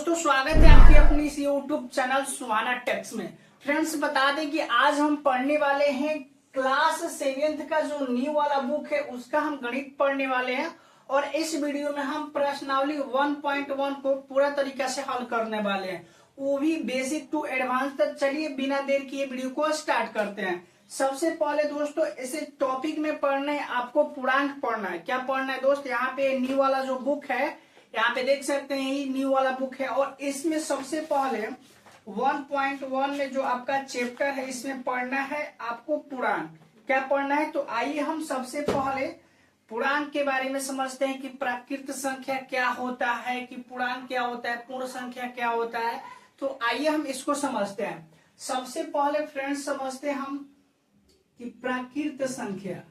दोस्तों स्वागत है आपकी अपनी इस यूट्यूब चैनल सुहाना टेक्स में। फ्रेंड्स बता दें कि आज हम पढ़ने वाले हैं क्लास 7th का जो न्यू वाला बुक है उसका हम गणित पढ़ने वाले हैं और इस वीडियो में हम प्रश्नावली 1.1 को पूरा तरीका से हल करने वाले हैं, वो भी बेसिक टू एडवांस तक। चलिए बिना देर किए वीडियो को स्टार्ट करते हैं। सबसे पहले दोस्तों इस टॉपिक में पढ़ना है आपको पूर्णांक पढ़ना है। क्या पढ़ना है दोस्त, यहाँ पे न्यू वाला जो बुक है यहाँ पे देख सकते हैं, ये न्यू वाला बुक है और इसमें सबसे पहले 1.1 में जो आपका चैप्टर है इसमें पढ़ना है आपको पूर्णांक। क्या पढ़ना है, तो आइए हम सबसे पहले पूर्णांक के बारे में समझते हैं कि प्राकृत संख्या क्या होता है, कि पूर्णांक क्या होता है, पूर्ण संख्या क्या होता है। तो आइए हम इसको समझते हैं। सबसे पहले फ्रेंड्स समझते हैं हम कि प्राकृत संख्या।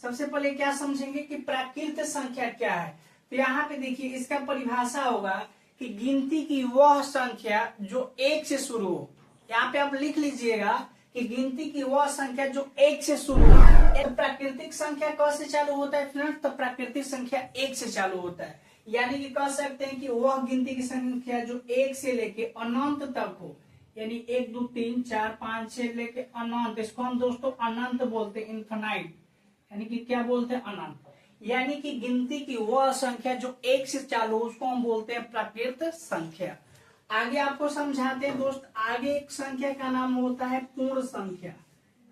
सबसे पहले क्या समझेंगे कि प्राकृत संख्या क्या है। तो यहाँ पे देखिए इसका परिभाषा होगा कि गिनती की वह संख्या जो 1 से शुरू हो। यहाँ पे आप लिख लीजिएगा कि गिनती की वह संख्या जो 1 से शुरू हो। प्राकृतिक संख्या कैसे चालू होता है फ्रेंड्स, तो प्राकृतिक संख्या 1 से चालू होता है। यानी कि कह सकते हैं कि वह गिनती की संख्या जो 1 से लेके अनंत तक हो, यानी 1 2 3 4 5 6 लेके अनंत, इसको हम दोस्तों अनंत बोलते हैं, इन्फिनाइट। यानी कि क्या बोलते हैं, अनंत। यानी कि गिनती की वह संख्या जो 1 से चालू हो उसको हम बोलते हैं प्राकृत संख्या। आगे आपको समझाते हैं दोस्त। आगे एक संख्या का नाम होता है पूर्ण संख्या।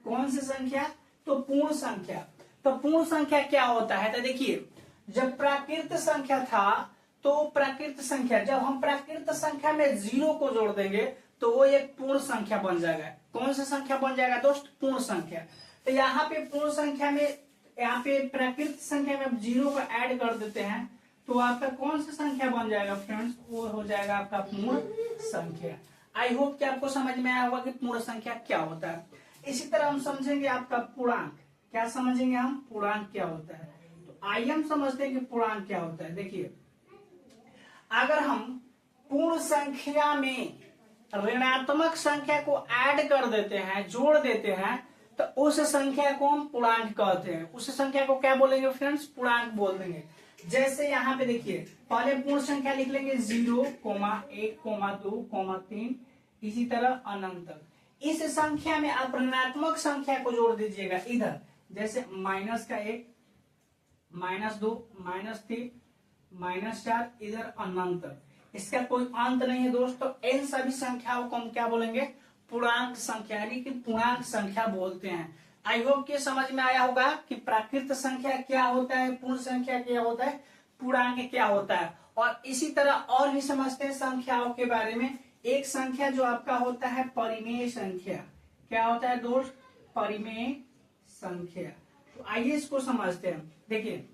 कौन सी संख्या, तो पूर्ण संख्या। तो पूर्ण संख्या क्या होता है, तो देखिए जब प्राकृत संख्या था तो प्राकृत संख्या, जब हम प्राकृत संख्या में 0 को जोड़ देंगे तो वो एक पूर्ण संख्या बन जाएगा। कौन सा संख्या बन जाएगा दोस्त, पूर्ण संख्या। तो यहाँ पे पूर्ण संख्या में, यहाँ पे प्राकृत संख्या में 0 को ऐड कर देते हैं तो आपका कौन सा संख्या बन जाएगा फ्रेंड्स, वो हो जाएगा आपका पूर्ण संख्या। आई होप कि आपको समझ में आया होगा कि पूर्ण संख्या क्या होता है। इसी तरह हम समझेंगे आपका पूर्णांक। क्या समझेंगे हम, पूर्णांक क्या होता है। तो आइए हम समझते हैं कि पूर्णांक क्या होता है। देखिए अगर हम पूर्ण संख्या में ऋणात्मक संख्या को ऐड कर देते हैं, जोड़ देते हैं, तो उस संख्या को हम पूर्णांक कहते हैं। उस संख्या को क्या बोलेंगे फ्रेंड्स, पूर्णांक बोल देंगे। जैसे यहाँ पे देखिए पहले पूर्ण संख्या लिख लेंगे 0, 1, 2, 3, इसी तरह अनंत तक। इस संख्या में आप ऋणात्मक संख्या को जोड़ दीजिएगा इधर, जैसे -1, -2, -3, -4, इधर अनंत तक। इसका कोई अंत नहीं है दोस्तों। इन सभी संख्याओं को हम क्या बोलेंगे, पूर्णांक संख्या, यानी कि पूर्णांक संख्या बोलते हैं। आई होप कि समझ में आया होगा कि प्राकृत संख्या क्या होता है, पूर्ण संख्या क्या होता है, पूर्णांक क्या होता है। और इसी तरह और भी समझते हैं संख्याओं के बारे में। एक संख्या जो आपका होता है परिमेय संख्या। क्या होता है दोस्त, परिमेय संख्या। तो आइए इसको समझते हैं। देखिए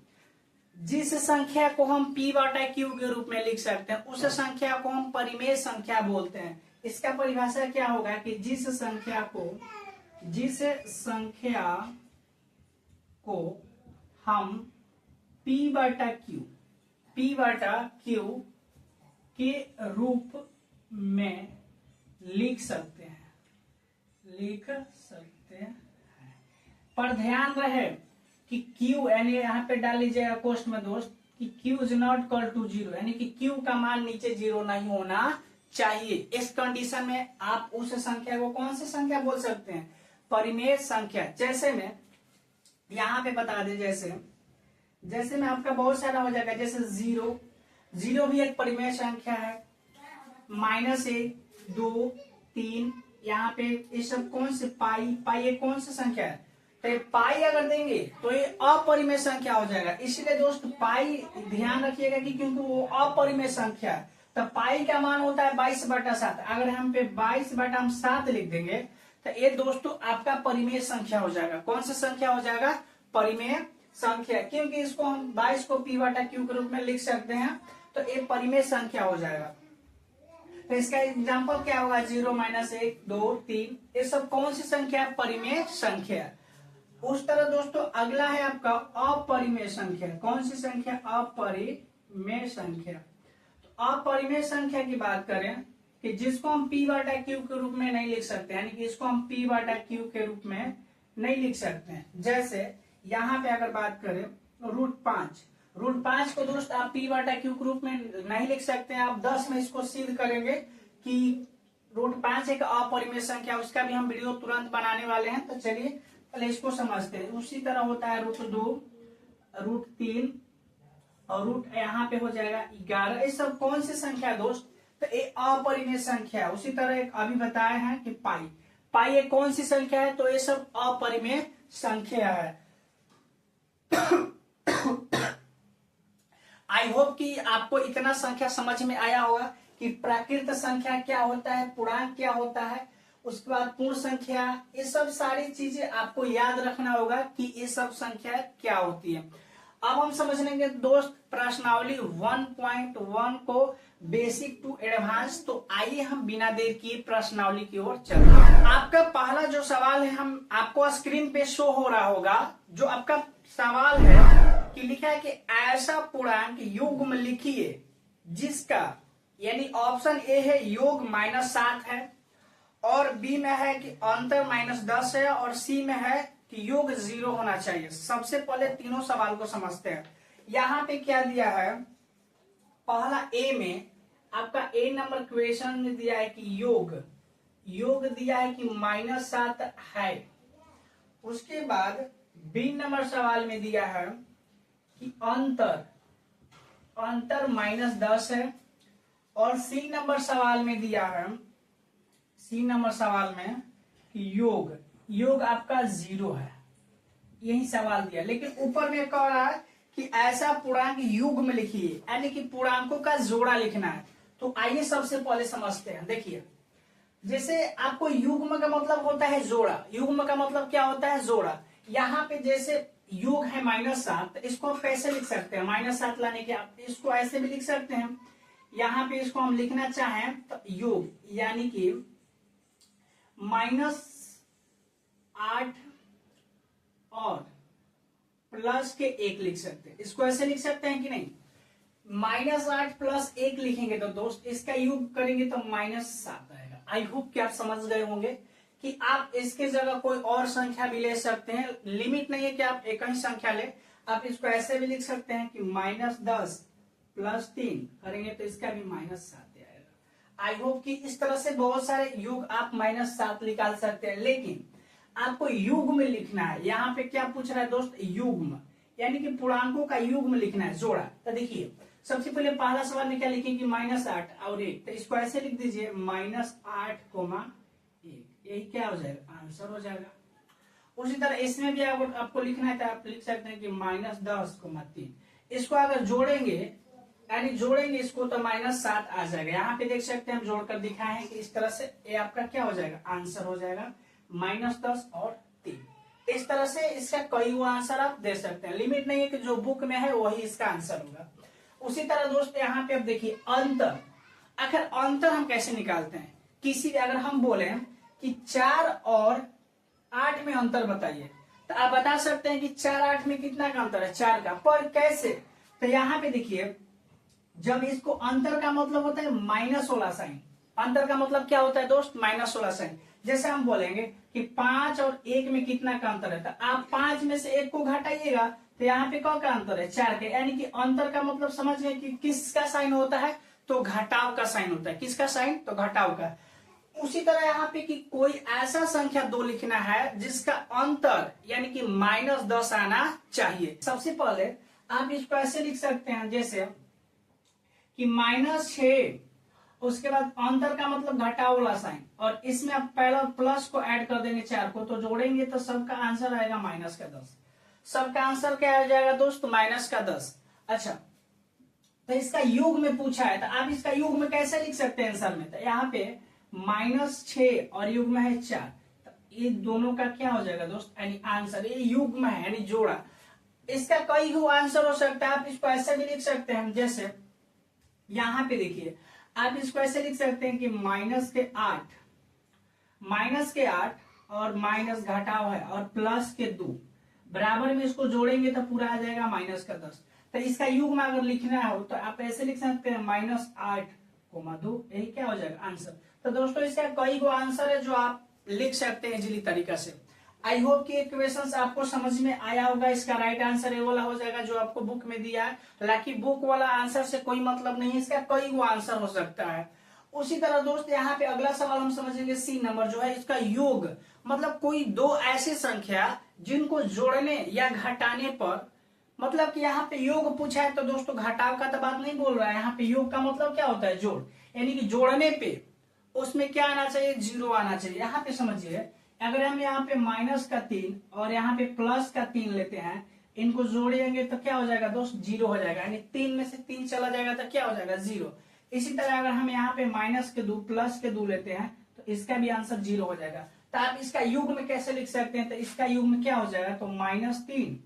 जिस संख्या को हम p/q के रूप में लिख सकते हैं उस संख्या को हम परिमेय संख्या बोलते हैं। इसका परिभाषा क्या होगा कि जिस संख्या को हम p/q के रूप में लिख सकते हैं, पर ध्यान रहे कि q, यानी यहाँ पे डाल लीजिएगा कोष्ठ में दोस्त कि q is not equal to 0, यानी कि q का मान नीचे 0 नहीं होना चाहिए। इस कंडीशन में आप उस संख्या को कौन सी संख्या बोल सकते हैं, परिमेय संख्या। जैसे में यहाँ पे बता दे, जैसे में आपका बहुत सारा हो जाएगा, जैसे 0 भी एक परिमेय संख्या है, -1, 2, 3, यहाँ पे ये सब कौन से, पाई एक कौन सी संख्या है, तो पाई अगर देंगे तो ये अपरिमेय संख्या हो जाएगा। इसलिए दोस्त पाई ध्यान रखिएगा कि क्योंकि वो अपरिमेय संख्या है। तो पाई का मान होता है 22/7। अगर हम पे 22/7 लिख देंगे तो ये दोस्तों आपका परिमेय संख्या हो जाएगा। कौन सा संख्या हो जाएगा, परिमेय संख्या, क्योंकि इसको हम 22 को p/q के रूप में लिख सकते हैं तो ये परिमेय संख्या हो जाएगा। तो इसका एग्जाम्पल क्या होगा, 0, -1, 2, 3, ये सब कौन सी संख्या, परिमेय संख्या। उस तरह दोस्तों अगला है आपका अपरिमेय संख्या। कौन सी संख्या, अपरिमेय संख्या। तो अपरिमेय संख्या की बात करें कि जिसको हम p/q के रूप में नहीं लिख सकते, यानी कि इसको हम p/q के रूप में नहीं लिख सकते हैं। जैसे यहाँ पे अगर बात करें √5, √5 को दोस्त आप p/q के रूप में नहीं लिख सकते हैं, आप 10 में इसको सिद्ध करेंगे कि √5 एक अपरिमेय संख्या, उसका भी हम वीडियो तुरंत बनाने वाले हैं। तो चलिए पहले इसको समझते हैं। उसी तरह होता है √2, √3 और रूट यहाँ पे हो जाएगा 11। ये सब कौन सी संख्या दोस्त? तो ये अपरिमेय संख्या है। उसी तरह एक अभी बताए हैं कि पाई एक कौन सी संख्या है? तो ये सब अपरिमेय संख्या है। आई होप कि आपको इतना संख्या समझ में आया होगा कि प्राकृत संख्या क्या होता है, पूर्णांक क्या होता है, उसके बाद पूर्ण संख्या, ये सब सारी चीजें आपको याद रखना होगा कि ये सब संख्या क्या होती है। अब हम समझ लेंगे दोस्त प्रश्नावली 1.1 को बेसिक टू एडवांस। तो आइए हम बिना देर किए प्रश्नावली की ओर चलते हैं। आपका पहला जो सवाल है, हम आपको स्क्रीन पे शो हो रहा होगा, जो आपका सवाल है कि लिखा है कि ऐसा पूर्णांक युग्म लिखिए जिसका, यानी ऑप्शन ए है योग -7 है, और बी में है कि अंतर -10 है, और सी में है कि योग 0 होना चाहिए। सबसे पहले तीनों सवाल को समझते हैं। यहाँ पे क्या दिया है, पहला ए में आपका ए नंबर क्वेश्चन में दिया है कि योग दिया है कि -7 है। उसके बाद बी नंबर सवाल में दिया है कि अंतर -10 है, और सी नंबर सवाल में दिया है, सी नंबर सवाल में कि योग आपका 0 है। यही सवाल दिया, लेकिन ऊपर में कह रहा है कि ऐसा पूर्णांक युग्म लिखिए, यानी कि पूर्णांकों का जोड़ा लिखना है। तो आइए सबसे पहले समझते हैं। देखिए, जैसे आपको युग्म का मतलब होता है जोड़ा, युग्म का मतलब क्या होता है? जोड़ा। यहाँ पे जैसे योग है -7, इसको आप कैसे लिख सकते हैं? -7 लाने के आप इसको ऐसे भी लिख सकते हैं। यहाँ पे इसको हम लिखना चाहें तो योग यानी कि -8 और प्लस के 1 लिख सकते हैं। इसको ऐसे लिख सकते हैं कि नहीं? -8 + 1 लिखेंगे तो दोस्त इसका योग करेंगे तो -7 आएगा। आई होप कि आप समझ गए होंगे कि आप इसके जगह कोई और संख्या भी ले सकते हैं। लिमिट नहीं है कि आप एक ही संख्या ले, आप इसको ऐसे भी लिख सकते हैं कि -10 + 3 करेंगे तो इसका भी -7 आएगा। आई होप कि इस तरह से बहुत सारे योग आप -7 निकाल सकते हैं, लेकिन आपको युग्म लिखना है। यहाँ पे क्या पूछ रहा है दोस्त? युग्म, यानी कि पूर्णांकों का युग्म लिखना है, जोड़ा। तो देखिए, सबसे पहले पहला सवाल में क्या लिखेंगे? -8 और 1, तो इसको ऐसे लिख दीजिए -8, 1। यही क्या हो जाएगा? आंसर हो जाएगा। उसी तरह इसमें भी अगर आपको लिखना है तो आप लिख सकते हैं कि -10, 3। इसको अगर जोड़ेंगे, यानी जोड़ेंगे इसको, तो -7 आ जाएगा। यहाँ पे देख सकते हैं हम जोड़कर दिखाए हैं कि इस तरह से ये आपका क्या हो जाएगा? आंसर हो जाएगा -10 और 3। इस तरह से इसका कई वो आंसर आप दे सकते हैं। लिमिट नहीं है कि जो बुक में है वही इसका आंसर होगा। उसी तरह दोस्त यहाँ पे अब देखिए अंतर। आखिर अंतर हम कैसे निकालते हैं? किसी अगर हम बोले कि 4 और 8 में अंतर बताइए, तो आप बता सकते हैं कि 4 8 में कितना का अंतर है? 4 का। पर कैसे? तो यहाँ पे देखिए, जब इसको अंतर का मतलब होता है माइनस वाला साइन। अंतर का मतलब क्या होता है दोस्त? माइनस वाला साइन। जैसे हम बोलेंगे कि 5 और 1 में कितना का अंतर है, तो आप 5 में से 1 को घटाइएगा तो यहाँ पे कौन का अंतर है? 4 का। यानी कि अंतर का मतलब समझ गए कि किसका साइन होता है? तो घटाव का साइन होता है। किसका साइन? तो घटाव का। उसी तरह यहाँ पे कि कोई ऐसा संख्या 2 लिखना है जिसका अंतर यानी कि -10 आना चाहिए। सबसे पहले आप इसको ऐसे लिख सकते हैं जैसे कि -6, उसके बाद अंतर का मतलब घटाव वाला साइन, और इसमें आप पहला प्लस को ऐड कर देंगे 4 को, तो जोड़ेंगे तो सबका आंसर आएगा -10। सबका आंसर क्या आ जाएगा दोस्त? -10। अच्छा, तो इसका योग में पूछा है, तो आप इसका योग में कैसे लिख सकते हैं आंसर में? तो यहाँ पे -6 और युग्म है 4, तो ये दोनों का क्या हो जाएगा दोस्त? यानी आंसर, ये युग्म है यानी जोड़ा। इसका कई हो आंसर हो सकता है। आप इसको ऐसे भी लिख सकते हैं, जैसे यहाँ पे देखिए, आप इसको ऐसे लिख सकते हैं कि -8 और माइनस घटाव है और +2 बराबर में इसको जोड़ेंगे तो पूरा आ जाएगा -10। तो इसका युग्म अगर लिखना हो तो आप ऐसे लिख सकते हैं -8,2। यही क्या हो जाएगा? आंसर। तो दोस्तों इसका कई गो आंसर है जो आप लिख सकते हैं इजीली तरीका से। आई होप कि ये क्वेश्चन आपको समझ में आया होगा। इसका राइट आंसर ये वाला हो जाएगा जो आपको बुक में दिया है। हालांकि बुक वाला आंसर से कोई मतलब नहीं है, इसका कई वो आंसर हो सकता है। उसी तरह दोस्त यहाँ पे अगला सवाल हम समझेंगे सी नंबर जो है इसका योग, मतलब कोई दो ऐसी संख्या जिनको जोड़ने या घटाने पर, मतलब कि यहाँ पे योग पूछा है तो दोस्तों घटाव का तो बात नहीं बोल रहा है। यहाँ पे योग का मतलब क्या होता है, जोड़, यानी कि जोड़ने पे उसमें क्या आना चाहिए, 0 आना चाहिए। यहाँ पे समझिए, अगर हम यहाँ पे -3 और यहाँ पे +3 लेते हैं, इनको जोड़ेंगे तो क्या हो जाएगा दोस्त, 0 हो जाएगा, यानी 3 में से 3 चला जाएगा तो क्या हो जाएगा, 0। इसी तरह अगर हम यहाँ पे -2 +2 लेते हैं तो इसका भी आंसर 0 हो जाएगा। तो आप इसका युग्म में कैसे लिख सकते हैं, तो इसका युग्म क्या हो जाएगा, तो -3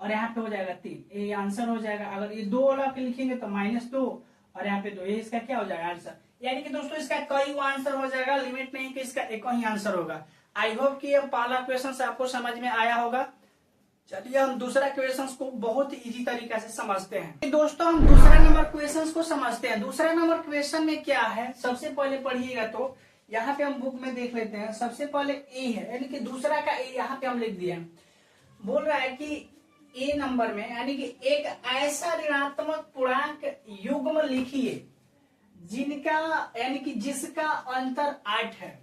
और यहाँ पे हो जाएगा 3, ये आंसर हो जाएगा। अगर ये 2 वाला लिखेंगे तो -2 और यहाँ पे 2, ये इसका क्या हो जाएगा आंसर। यानी कि दोस्तों इसका कई आंसर हो जाएगा, लिमिट नहीं कि इसका एक ही आंसर होगा। आई होप कि ये पहला क्वेश्चन आपको समझ में आया होगा। चलिए हम दूसरा क्वेश्चन को बहुत इजी तरीका से समझते हैं। दोस्तों हम दूसरा नंबर क्वेश्चन को समझते हैं। दूसरा नंबर क्वेश्चन में क्या है, सबसे पहले पढ़िएगा तो यहाँ पे हम बुक में देख लेते हैं। सबसे पहले ए है, यानी कि दूसरा का ए यहाँ पे हम लिख दिए। बोल रहा है कि ए नंबर में, यानी कि एक ऐसा ऋणात्मक पूर्णांक युग्म लिखिए जिनका, यानी कि जिसका अंतर 8 है।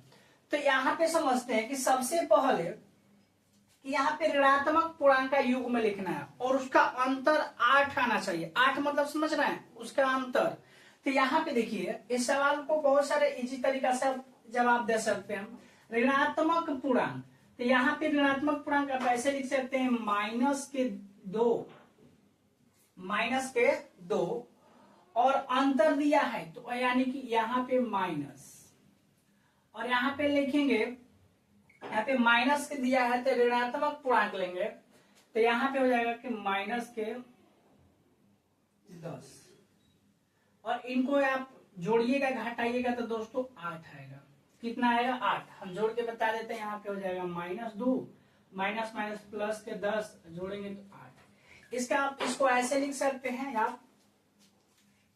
तो यहाँ पे समझते हैं कि सबसे पहले कि यहाँ पे ऋणात्मक पूर्णांक का युग्म लिखना है और उसका अंतर 8 आना चाहिए। 8 मतलब समझ रहे हैं, उसका अंतर। तो यहाँ पे देखिए, इस सवाल को बहुत सारे इजी तरीका से जवाब दे सकते हैं। ऋणात्मक पूर्णांक, तो यहाँ पे ऋणात्मक पूर्णांक आप ऐसे लिख सकते हैं -2 और अंतर दिया है तो यानी कि यहाँ पे माइनस, और यहाँ पे लिखेंगे, यहाँ पे माइनस के दिया है तो ऋणात्मक पूर्णांक लेंगे तो यहाँ पे हो जाएगा कि -10 और इनको आप जोड़िएगा घटाइएगा तो दोस्तों 8 आएगा। कितना आएगा, 8। हम जोड़ के बता देते हैं, यहाँ पे हो जाएगा -2 माइनस माइनस प्लस के 10 जोड़ेंगे तो 8। इसका आप इसको ऐसे लिख सकते हैं आप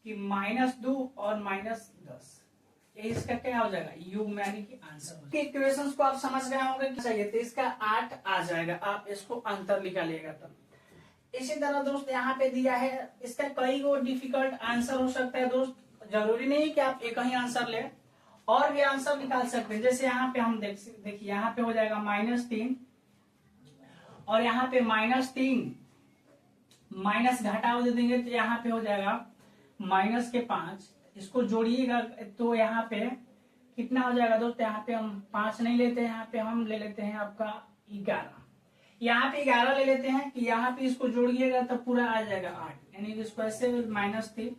कि -2 और -10, ये इसका क्या हो जाएगा, युग्म, यानी कि आंसर हो जाएगा। इक्वेशंस को आप समझ गए होंगे कि चाहिए तो इसका 8 आ जाएगा, आप इसको अंतर निकालिएगा तब। इसी तरह दोस्त यहाँ पे दिया है, इसका कई गो डिफिकल्ट आंसर हो सकता है दोस्त, जरूरी नहीं कि आप एक ही आंसर ले, और भी आंसर निकाल सकते हैं। जैसे यहाँ पे हम देखिए, यहाँ पे हो जाएगा -3 और यहाँ पे -3 माइनस घटाव दे देंगे तो यहाँ पे हो जाएगा -5। इसको जोड़िएगा तो यहाँ पे कितना हो जाएगा दोस्त, यहाँ पे हम 5 नहीं लेते हैं, यहाँ पे हम ले लेते हैं आपका 11। यहाँ पे 11 ले लेते हैं कि यहाँ पे इसको जोड़िएगा तो पूरा आ जाएगा 8, यानी इसको ऐसे -3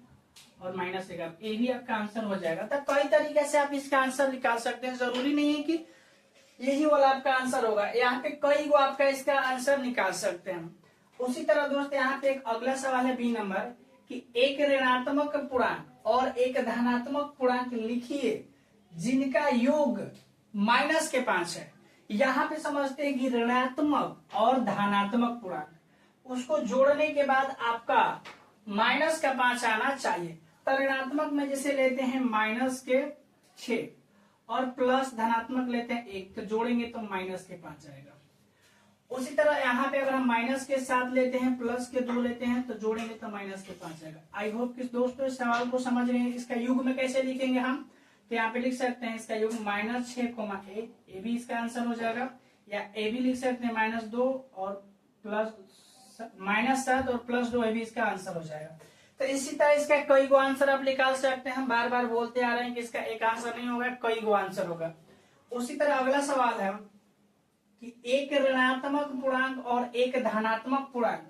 और -11, ये भी आपका आंसर हो जाएगा। तो कई तरीके से आप इसका आंसर निकाल सकते हैं, जरूरी नहीं है कि यही वाला आपका आंसर होगा। यहाँ पे कई गो आपका इसका आंसर निकाल सकते हैं। उसी तरह दोस्त यहाँ पे एक अगला सवाल है बी नंबर, कि एक ऋणात्मक पूर्णांक और एक धनात्मक पूर्णांक लिखिए जिनका योग -5 है। यहाँ पे समझते हैं कि ऋणात्मक और धनात्मक पूर्णांक, उसको जोड़ने के बाद आपका -5 आना चाहिए। तो ऋणात्मक में जैसे लेते हैं -6 और प्लस धनात्मक लेते हैं 1, तो जोड़ेंगे तो -5 आएगा। उसी तरह यहाँ पे अगर हम -7 लेते हैं, +2 लेते हैं तो जोड़ेंगे तो -5 आएगा। आई होप कि दोस्तों इस सवाल को समझ रहे हैं। इसका युग्म में कैसे लिखेंगे हम, तो यहाँ पे लिख सकते हैं इसका युग्म -6, ए भी इसका आंसर हो जाएगा, या ए भी लिख सकते हैं -2 और -7 और +2, ए भी इसका आंसर हो जाएगा। तो इसी तरह इसका कई गो आंसर आप निकाल सकते हैं। हम बार बार बोलते आ रहे हैं कि इसका एक आंसर नहीं होगा, कई गो आंसर होगा। उसी तरह अगला सवाल है कि एक ऋणात्मक पूर्णांक और एक धनात्मक पूर्णांक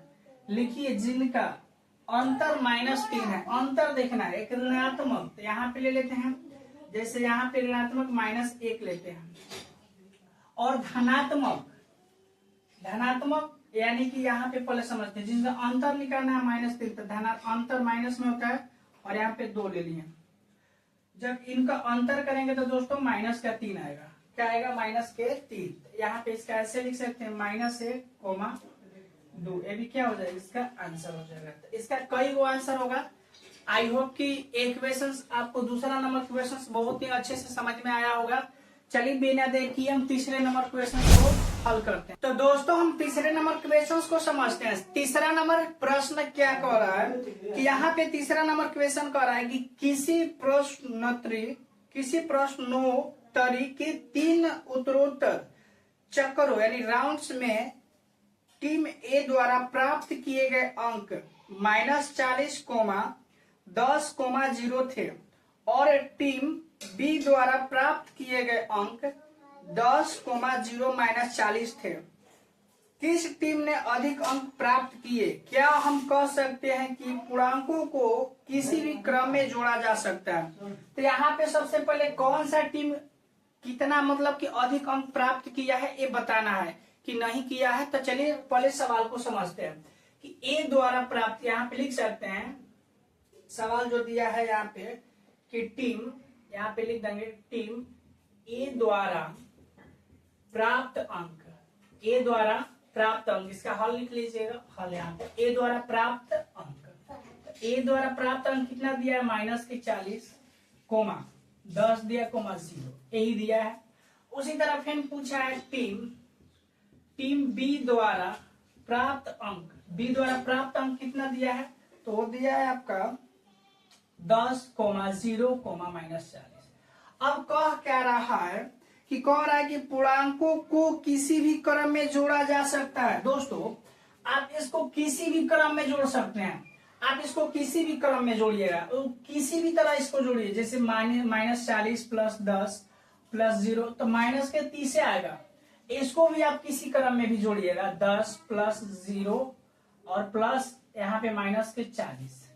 लिखिए जिनका अंतर -3 है। अंतर देखना है, एक ऋणात्मक तो यहाँ पे ले लेते हैं, जैसे यहाँ पे ऋणात्मक -1 लेते हैं, और धनात्मक यानी कि यहाँ पे पहले समझते हैं जिनका अंतर निकालना है -3, तो अंतर माइनस में होता है और यहाँ पे 2 ले लिए। जब इनका अंतर करेंगे तो दोस्तों -3 आएगा। क्या आएगा, -3। यहाँ पे इसका ऐसे लिख सकते हैं -1, 2, ये भी क्या हो जाएगा, इसका आंसर हो जाएगा। तो इसका कई वो आंसर होगा। आई होप कि एक क्वेश्चन आपको, दूसरा नंबर क्वेश्चन बहुत ही अच्छे से समझ में आया होगा। चलिए बिना देखिए हम तीसरे नंबर क्वेश्चन को हल करते हैं। तो दोस्तों हम तीसरे नंबर क्वेश्चन को समझते हैं। तीसरा नंबर प्रश्न क्या कह रहा है कि यहाँ पे तीसरा नंबर क्वेश्चन कह रहा है कि किसी प्रश्नोत्तरी के 3 उत्तरोत्तर चक्रों यानी राउंड्स में टीम ए द्वारा प्राप्त किए गए अंक -40,10,0 थे और टीम बी द्वारा प्राप्त किए गए अंक 10,0 -40 थे। किस टीम ने अधिक अंक प्राप्त किए? क्या हम कह सकते हैं कि पूर्णांकों को किसी भी क्रम में जोड़ा जा सकता है? तो यहाँ पे सबसे पहले कौन सा टीम कितना मतलब कि अधिक अंक प्राप्त किया है ये बताना है कि नहीं किया है। तो चलिए पहले सवाल को समझते हैं कि ए द्वारा प्राप्त, यहाँ पे लिख सकते हैं सवाल जो दिया है यहाँ पे कि टीम, यहाँ पे लिख देंगे टीम ए द्वारा प्राप्त अंक, ए द्वारा प्राप्त अंक, इसका हल लिख लीजिएगा। हल यहाँ पे ए द्वारा प्राप्त अंक, ए द्वारा प्राप्त अंक कितना दिया है -40, 10 दिया, 0 यही दिया है। उसी तरह फिर पूछा है टीम बी द्वारा प्राप्त अंक, बी द्वारा प्राप्त अंक कितना दिया है? तो वो दिया है आपका 10, 0, -40। अब कह क्या रहा है कि कह रहा है कि पूर्णांकों को किसी भी क्रम में जोड़ा जा सकता है। दोस्तों आप इसको किसी भी क्रम में जोड़ सकते हैं, आप इसको किसी भी क्रम में जोड़िएगा, तो किसी भी तरह इसको जोड़िए, जैसे -40 + 10 + 0 तो -30 से आएगा। इसको भी आप किसी क्रम में भी जोड़िएगा, 10 + 0 और प्लस यहाँ पे -40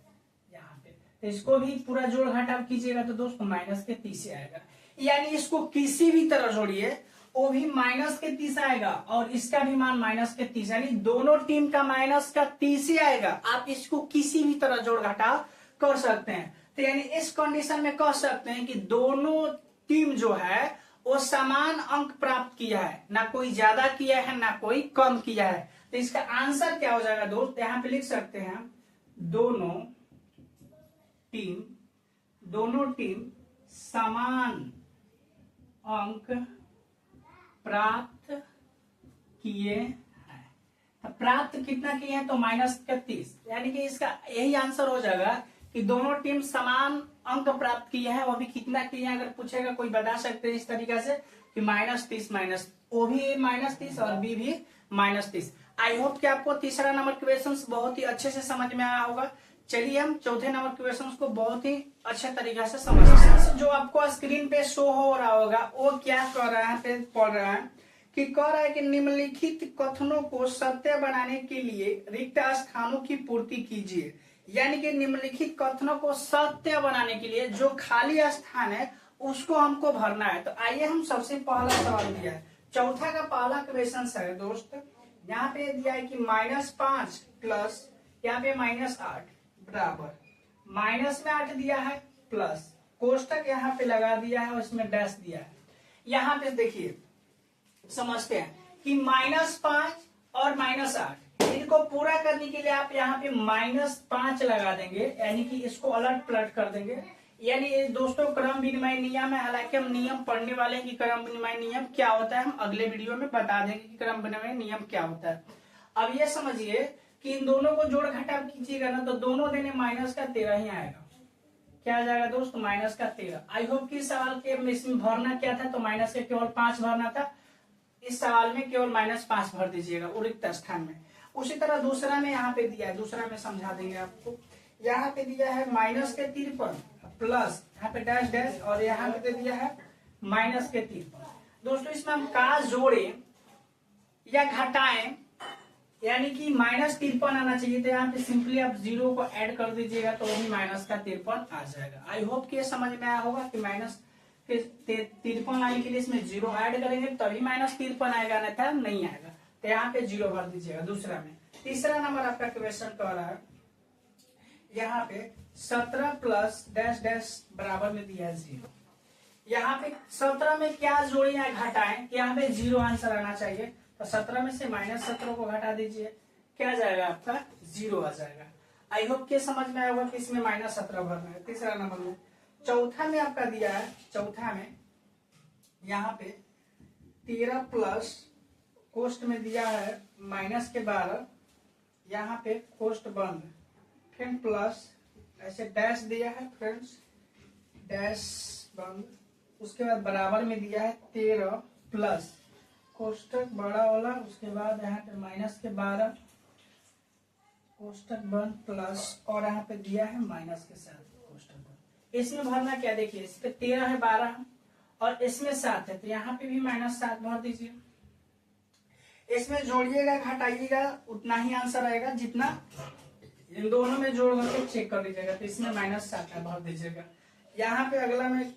यहाँ पे, तो इसको भी पूरा जोड़ घटाव कीजिएगा तो दोस्तों -30 से आएगा। यानी इसको किसी भी तरह जोड़िए वो भी -30 आएगा और इसका भी मान -30, यानी दोनों टीम का -30 ही आएगा। आप इसको किसी भी तरह जोड़ घटाव कर सकते हैं। तो यानी इस कंडीशन में कह सकते हैं कि दोनों टीम जो है वो समान अंक प्राप्त किया है, ना कोई ज्यादा किया है ना कोई कम किया है। तो इसका आंसर क्या हो जाएगा दोस्त? यहाँ पे लिख सकते हैं दोनों टीम समान अंक प्राप्त किए हैं। तो प्राप्त कितना किए हैं? तो -31, यानी कि इसका यही आंसर हो जाएगा कि दोनों टीम समान अंक प्राप्त किए हैं। वो भी कितना किए हैं अगर पूछेगा कोई बता सकते हैं इस तरीके से कि -30 वो भी -30 और बी भी -30। आई होप कि आपको तीसरा नंबर क्वेश्चन बहुत ही अच्छे से समझ में आया होगा। चलिए हम चौथे नंबर क्वेश्चन को बहुत ही अच्छे तरीके से समझते हैं। जो आपको स्क्रीन पे शो हो रहा होगा वो क्या कर रहा है, पढ़ रहा है कि कह रहा है कि निम्नलिखित कथनों को सत्य बनाने के लिए रिक्त स्थानों की पूर्ति कीजिए। यानी कि निम्नलिखित कथनों को सत्य बनाने के लिए जो खाली स्थान है उसको हमको भरना है। तो आइए हम सबसे पहला सवाल दिया है, चौथा का पहला क्वेश्चन है दोस्त। यहाँ पे दिया है कि -5 प्लस यहाँ पे -8 बराबर -8 दिया है प्लस कोष्टक यहाँ पे लगा दिया है और इसमें डैश दिया है। यहाँ पे देखिए समझते हैं कि -5 और -8 इनको पूरा करने के लिए आप यहाँ पे -5 लगा देंगे, यानी कि इसको अलट पलट कर देंगे। यानी दोस्तों क्रम विनिमय नियम है, हालांकि हम नियम पढ़ने वाले हैं कि क्रम विनिमय नियम क्या होता है, हम अगले वीडियो में बता देंगे कि क्रम विनिमय नियम क्या होता है। अब ये समझिए कि इन दोनों को जोड़ घटाव कीजिएगा ना तो दोनों देने -13 ही आएगा। क्या आ जाएगा दोस्त? -13। आई होप कि सवाल के इसमें भरना क्या था, तो माइनस के केवल 5 भरना था। इस सवाल में केवल -5 भर दीजिएगा रिक्त स्थान में। उसी तरह दूसरा में यहाँ पे दिया है, दूसरा में समझा देंगे आपको। यहाँ पे दिया है -53 प्लस यहाँ पे डैश डैश और यहाँ पे दे दिया है -53। दोस्तों इसमें हम का जोड़े या घटाएं, यानी कि -53 आना चाहिए, तो यहाँ पे सिंपली आप 0 को ऐड कर दीजिएगा तो वही -53 आ जाएगा। आई होप कि ये समझ में आया होगा कि -53 आने के लिए इसमें 0 ऐड करेंगे तभी -53 आएगा, नहीं था नहीं आएगा। तो यहाँ पे 0 भर दीजिएगा दूसरा में। तीसरा नंबर आपका क्वेश्चन कह रहा है यहाँ पे 17 प्लस डैश डैश बराबर में दिया है 0। यहाँ पे 17 में क्या जोड़े या घटाएं, यहाँ पे 0 आंसर आना चाहिए। तो 17 में से -17 को घटा दीजिए, क्या जाएगा आपका? 0 आ जाएगा। आई होप कि समझ में आएगा कि इसमें -17 भरना है। तीसरा नंबर में चौथा में आपका दिया है, चौथा में यहाँ पे 13 प्लस कोष्ट में दिया है -12, यहाँ पे कोष्ट बंद, फिर प्लस, ऐसे डैश दिया है फ्रेंड्स, डैश बंद, उसके बाद बराबर में दिया है 13 प्लस कोष्टक बड़ा वाला, उसके बाद यहाँ पे -12 कोष्टक बंद प्लस, और यहाँ पे दिया है माइनस के साथ कोष्टक बंद। इसमें भरना क्या, देखिए इस पे 13 है 12 और इसमें 7 है, तो यहाँ पे भी -7 भर दीजिए। इसमें जोड़िएगा घटाइएगा उतना ही आंसर आएगा जितना इन दोनों में जोड़ करके चेक कर लीजिएगा। तो इसमें -7 है, भर दीजिएगा। यहाँ पे अगला में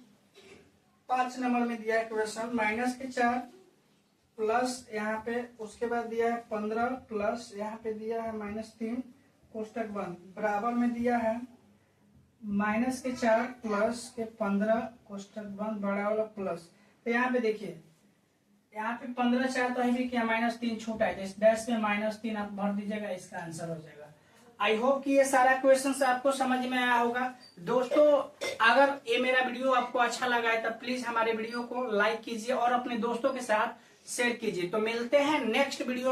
5 नंबर में दिया है क्वेश्चन, -4 प्लस, यहाँ पे उसके बाद दिया है 15 प्लस, यहाँ पे दिया है -3 कोष्टक बंद, बराबर में दिया है -4 प्लस के 15 कोष्टक बंद बड़ा वाला प्लस। तो यहाँ पे देखिए, यहाँ पे 15 4 तो है भी क्या, -3 छूटा है, तो इस डैश में -3 आप भर दीजिएगा, इसका आंसर हो जाएगा। आई होप कि ये सारा क्वेश्चन आपको समझ में आया होगा। दोस्तों, अगर ये मेरा वीडियो आपको अच्छा लगा है तो प्लीज हमारे वीडियो को लाइक कीजिए और अपने दोस्तों के साथ शेयर कीजिए। तो मिलते हैं नेक्स्ट वीडियो।